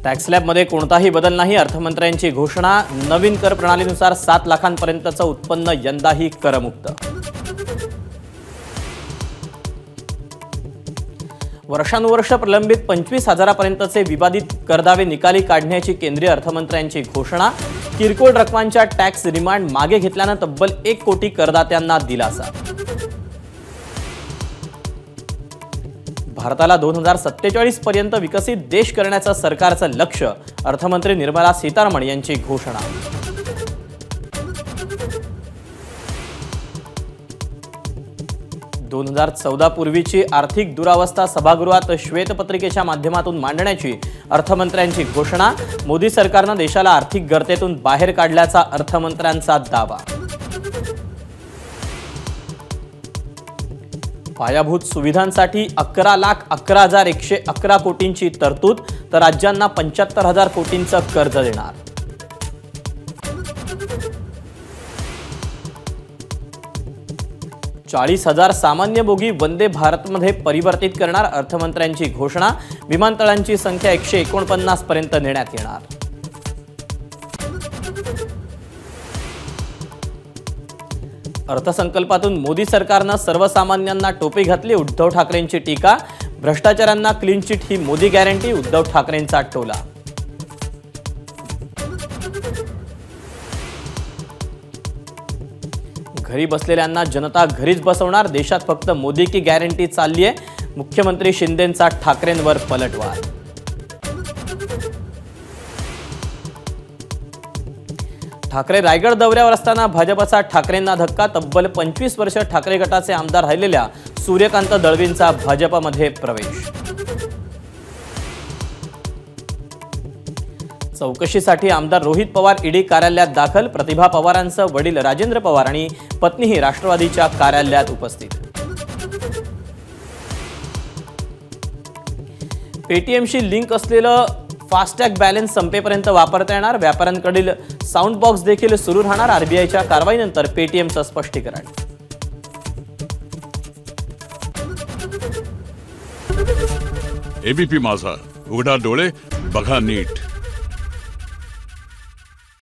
Tax स्लॅबमध्ये कोणताही बदल नाही, अर्थमंत्र्यांची घोषणा। नवीन कर प्रणालीनुसार 7 लाखांपर्यंतचं उत्पन्न यंदाही करमुक्त। वर्षानुवर्ष प्रलंबित 25,000पर्यंतचे विवादित करदावे निकाली काढण्याची केंद्रीय अर्थमंत्र्यांची घोषणा। किरकोळ रकमांच्या टॅक्स रिमांड मागे घेतल्यानं तब्बल 1 कोटी करदात्यांना दिलासा। भारताला 2047 पर्यंत विकसित देश करण्याचं सरकारचं लक्ष्य। अर्थमंत्री निर्मला सीतारामन यांची घोषणा। दोन 2014 पूर्वीची आर्थिक दुरावस्था सभागृहात श्वेतपत्रिकेच्या माध्यमातून मांडण्याची अर्थमंत्र्यांची घोषणा। मोदी सरकारनं देशाला आर्थिक गर्तेतून बाहेर काढल्याचा अर्थमंत्र्यांचा दावा। पायाभूत सुविधांसाठी 11,11,111 कोटींची तरतूद, तर राज्यांना 75,000 कोटींचं कर्ज देणार। ,40,000 सामान्य बोगी वंदे भारतमध्ये परिवर्तित करणार। अर्थमंत्र्यांची घोषणा। विमानतळांची संख्या 149 पर्यंत नेण्यात येणार। अर्थसंकल्पातून मोदी सरकारनं सर्वसामान्यांना टोपी घातली। उद्धव ठाकरेंची टीका। भ्रष्टाचारांना क्लीन चिट ही मोदी गॅरंटी, उद्धव ठाकरेंचा टोला। घरी बसलेल्यांना जनता घरीच बसवणार। देशात फक्त मोदी की गॅरंटी चालली आहे। मुख्यमंत्री शिंदेंचा ठाकरेंवर पलटवार। ठाकरे रायगड दौऱ्यावर असताना भाजपचा ठाकरेंना धक्का। तब्बल 25 वर्ष ठाकरे गटाचे आमदार राहिलेल्या सूर्यकांत दळवींचा भाजपमध्ये प्रवेश। चौकशीसाठी आमदार रोहित पवार ईडी कार्यालयात दाखल। प्रतिभा पवारांसह वडील राजेंद्र पवार आणि पत्नीही राष्ट्रवादीच्या कार्यालयात उपस्थित। पेटीएमशी लिंक असलेलं फास्टॅग बॅलन्स संपेपर्यंत वापरता येणार। व्यापाऱ्यांकडील साऊंड बॉक्स देखील सुरू राहणार। आरबीआयच्या कारवाईनंतर पेटीएमचं स्पष्टीकरण। एबीपी माझा, उघडा डोळे बघा नीट।